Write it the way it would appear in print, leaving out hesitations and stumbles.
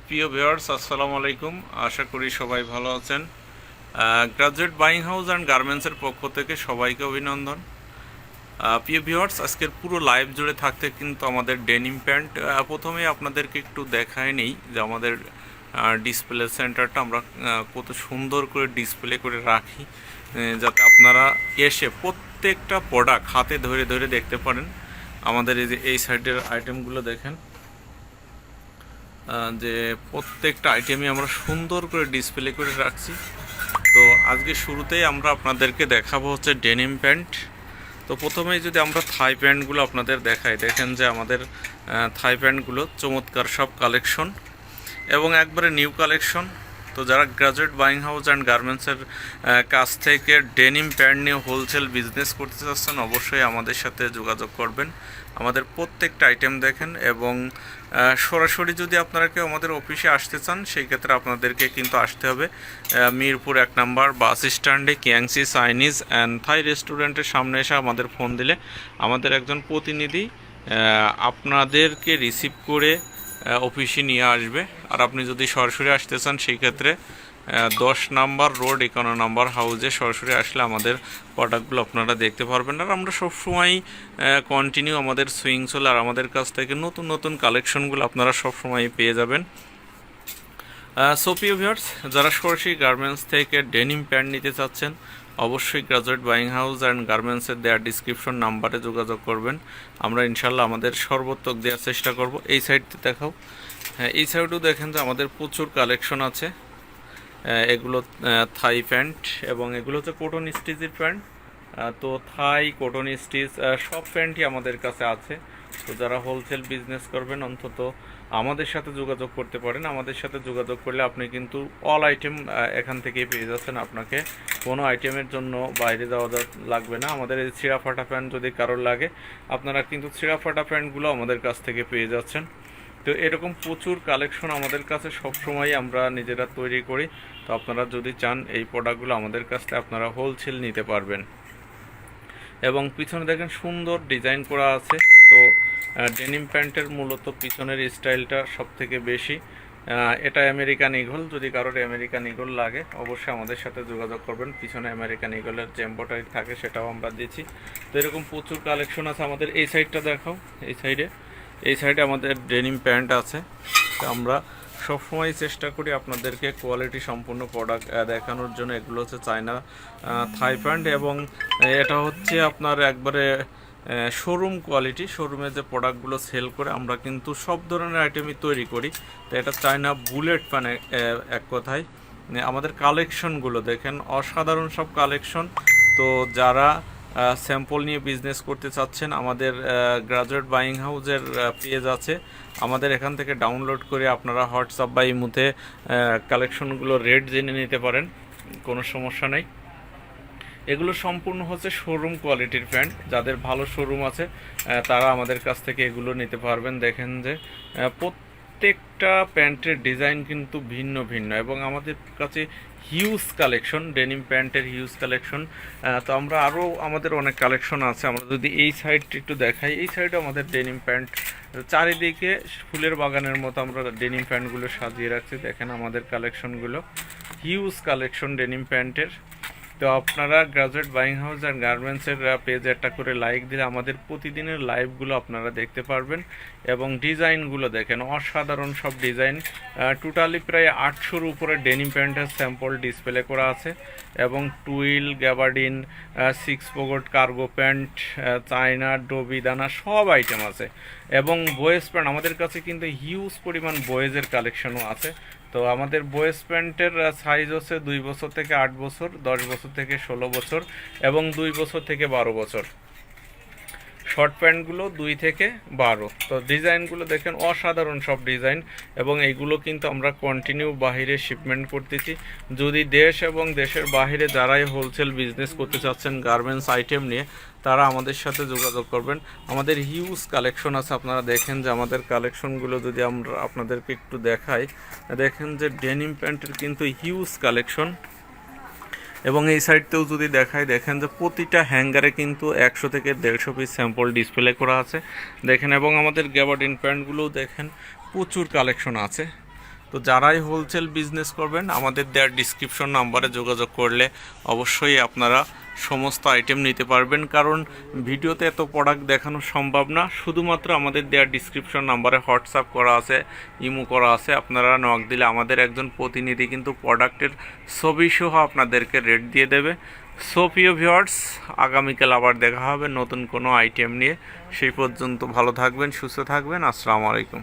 প্রিয় ভিউয়ার্স, আসসালামু আলাইকুম। আশা করি সবাই ভালো আছেন। গ্রাজুয়েট বাইং হাউস অ্যান্ড গার্মেন্টসের পক্ষ থেকে সবাইকে অভিনন্দন। প্রিয় ভিউয়ার্স, আজকের পুরো লাইভ জুড়ে থাকতে কিন্তু আমাদের ডেনিম প্যান্ট প্রথমে আপনাদেরকে একটু দেখায় নেই যে আমাদের ডিসপ্লে সেন্টারটা আমরা কত সুন্দর করে ডিসপ্লে করে রাখি, যাতে আপনারা এসে প্রত্যেকটা প্রোডাক্ট হাতে ধরে ধরে দেখতে পারেন। আমাদের এই যে এই সাইডের আইটেমগুলো দেখেন, যে প্রত্যেকটা আইটেমই আমরা সুন্দর করে ডিসপ্লে করে রাখছি। তো আজকে শুরুতেই আমরা আপনাদেরকে দেখাবো হচ্ছে ডেনিম প্যান্ট। তো প্রথমেই যদি আমরা থাই প্যান্টগুলো আপনাদের দেখাই, দেখেন যে আমাদের থাই প্যান্টগুলো চমৎকার সব কালেকশন এবং একবারে নিউ কালেকশন। তো যারা গ্রাজুয়েট বাইং হাউস অ্যান্ড গার্মেন্টসের কাছ থেকে ডেনিম প্যান্ট নিয়ে হোলসেল বিজনেস করতে চাচ্ছেন, অবশ্যই আমাদের সাথে যোগাযোগ করবেন। আমাদের প্রত্যেকটা আইটেম দেখেন এবং সরাসরি যদি আপনারা কেউ আমাদের অফিসে আসতে চান, সেই ক্ষেত্রে আপনাদেরকে কিন্তু আসতে হবে মিরপুর 1 নম্বর বাস স্ট্যান্ডে কিয়াংসি চাইনিজ অ্যান্ড থাই রেস্টুরেন্টের সামনে এসে আমাদের ফোন দিলে আমাদের একজন প্রতিনিধি আপনাদেরকে রিসিভ করে অফিসে নিয়ে আসবে। আর আপনি যদি সরাসরি আসতে চান, সেই ক্ষেত্রে 10 নম্বর রোড 51 নম্বর হাউসে সরাসরি আসলে আমাদের প্রোডাক্টগুলো আপনারা দেখতে পারবেন। আর আমরা সবসময় কন্টিনিউ আমাদের সুইং চলে, আর আমাদের কাছ থেকে নতুন নতুন কালেকশনগুলো আপনারা সবসময় পেয়ে যাবেন। সো প্রিয় ভিউয়ার্স, যারা সরাসরি গার্মেন্টস থেকে ডেনিম প্যান্ট নিতে চাচ্ছেন, অবশ্যই গ্রাজুয়েট বাইং হাউস অ্যান্ড গার্মেন্টসের দেওয়ার ডিসক্রিপশন নাম্বারে যোগাযোগ করবেন। আমরা ইনশাল্লাহ আমাদের সর্বোত্তক দেওয়ার চেষ্টা করব। এই সাইডটি দেখাও, হ্যাঁ এই সাইডেও দেখেন যে আমাদের প্রচুর কালেকশন আছে। এগুলো থাই প্যান্ট এবং এগুলো হচ্ছে কটন স্টিচের প্যান্ট। তো থাই, কটন স্টিচ সব প্যান্টই আমাদের কাছে আছে। তো যারা হোলসেল বিজনেস করবেন, অন্তত আমাদের সাথে যোগাযোগ করতে পারেন। আমাদের সাথে যোগাযোগ করলে আপনি কিন্তু অল আইটেম এখান থেকেই পেয়ে যাচ্ছেন। আপনাকে কোনো আইটেমের জন্য বাইরে যাওয়া লাগবে না। আমাদের এই ছিঁড়া ফাটা প্যান্ট যদি কারোর লাগে, আপনারা কিন্তু ছিঁড়া ফাটা প্যান্টগুলো আমাদের কাছ থেকে পেয়ে যাচ্ছেন। তো এরকম প্রচুর কালেকশন আমাদের কাছে সবসময় আমরা নিজেরা তৈরি করি। তো আপনারা যদি চান এই প্রোডাক্টগুলো আমাদের কাছ থেকে আপনারা হোলসেল নিতে পারবেন। এবং পিছনে দেখেন সুন্দর ডিজাইন করা আছে। তো ডেনিম প্যান্টের মূলত পিছনের স্টাইলটা সব থেকে বেশি। এটা আমেরিকান ইগল, যদি কারোর আমেরিকান ইগল লাগে অবশ্যই আমাদের সাথে যোগাযোগ করবেন। পিছনে আমেরিকান ইগলের যে এমব্রয়ডারি থাকে সেটাও আমরা দিচ্ছি। তো এরকম প্রচুর কালেকশন আছে। আমাদের এই সাইডটা দেখাও, এই সাইডে আমাদের ডেনিম প্যান্ট আছে। তো আমরা সবসময় চেষ্টা করি আপনাদেরকে কোয়ালিটি সম্পূর্ণ প্রোডাক্ট দেখানোর জন্য। এগুলো হচ্ছে চায়না থাই প্যান্ট এবং এটা হচ্ছে আপনার একবারে শোরুম কোয়ালিটি। শোরুমে যে প্রোডাক্টগুলো সেল করে আমরা কিন্তু সব ধরনের আইটেমই তৈরি করি। তো এটা চায়না বুলেট প্যান্ট এক কথায়। আমাদের কালেকশনগুলো দেখেন, অসাধারণ সব কালেকশন। তো যারা স্যাম্পল নিয়ে বিজনেস করতে চাচ্ছেন, আমাদের গ্রাজুয়েট বাইং হাউসের পেজ আছে, আমাদের এখান থেকে ডাউনলোড করে আপনারা হোয়াটসঅ্যাপ বা ইমোতে কালেকশনগুলো রেট জেনে নিতে পারেন, কোনো সমস্যা নেই। এগুলো সম্পূর্ণ হচ্ছে শোরুম কোয়ালিটির প্যান্ট। যাদের ভালো শোরুম আছে তারা আমাদের কাছ থেকে এগুলো নিতে পারবেন। দেখেন যে প্রত্যেকটা প্যান্টের ডিজাইন কিন্তু ভিন্ন ভিন্ন এবং আমাদের কাছে হিউজ কালেকশন, ডেনিম প্যান্টের হিউজ কালেকশন। তো আমরা আরও আমাদের অনেক কালেকশন আছে। আমরা যদি এই সাইডটা একটু দেখাই, এই সাইডে আমাদের ডেনিম প্যান্ট চারিদিকে ফুলের বাগানের মতো আমরা ডেনিম প্যান্টগুলো সাজিয়ে রাখছি। দেখেন আমাদের কালেকশনগুলো, হিউজ কালেকশন ডেনিম প্যান্টের। তো আপনারা গ্রাজুয়েট বাইং হাউস অ্যান্ড গার্মেন্টসের পেজে একটা করে লাইক দিলে আমাদের প্রতিদিনের লাইভগুলো আপনারা দেখতে পারবেন। এবং ডিজাইনগুলো দেখেন, অসাধারণ সব ডিজাইন। টোটালি প্রায় 800-র উপরে ডেনিম প্যান্টের স্যাম্পল ডিসপ্লে করা আছে। এবং twill, gabardine, 6 pocket cargo pant, China, dobby দানা সব আইটেম আছে। এবং বয়েজ প্যান্ট আমাদের কাছে কিন্তু হিউজ পরিমাণ বয়েজের কালেকশনও আছে। তো আমাদের বয়েজ প্যান্টের সাইজ হচ্ছে 2 বছর থেকে 8 বছর, 10 বছর থেকে 16 বছর এবং 2 বছর থেকে 12 বছর। শর্ট প্যান্টগুলো 2 থেকে 12। তো ডিজাইনগুলো দেখেন, অসাধারণ সব ডিজাইন। এবং এইগুলো কিন্তু আমরা কন্টিনিউ বাহিরে শিপমেন্ট করতেছি। যদি দেশ এবং দেশের বাহিরে যারাই হোলসেল বিজনেস করতে চাচ্ছেন গার্মেন্টস আইটেম নিয়ে, তারা আমাদের সাথে যোগাযোগ করবেন। আমাদের হিউজ কালেকশন আছে। আপনারা দেখেন যে আমাদের কালেকশনগুলো যদি আমরা আপনাদেরকে একটু দেখাই, দেখেন যে ডেনিম প্যান্টের কিন্তু হিউজ কালেকশন। এবং এই সাইডতেও যদি দেখাই, দেখেন যে প্রতিটা হ্যাঙ্গারে কিন্তু 100 থেকে 150 পিস স্যাম্পল ডিসপ্লে করা আছে দেখেন। এবং আমাদের গ্যাবার্ডিন প্যান্টগুলোও দেখেন প্রচুর কালেকশন আছে। তো যারাই হোলসেল বিজনেস করবেন আমাদের দেওয়ার ডিসক্রিপশন নাম্বারে যোগাযোগ করলে অবশ্যই আপনারা সমস্ত আইটেম নিতে পারবেন, কারণ ভিডিওতে এত প্রোডাক্ট দেখানো সম্ভব না। শুধুমাত্র আমাদের দেওয়ার ডিসক্রিপশন নাম্বারে হোয়াটসঅ্যাপ করা আছে, ইমো করা আছে, আপনারা নক দিলে আমাদের একজন প্রতিনিধি কিন্তু প্রোডাক্টের ছবি সহ আপনাদেরকে রেট দিয়ে দেবে। সো প্রিয় ভিউয়ার্স, আগামীকাল আবার দেখা হবে নতুন কোনো আইটেম নিয়ে। সেই পর্যন্ত ভালো থাকবেন, সুস্থ থাকবেন। আসসালামু আলাইকুম।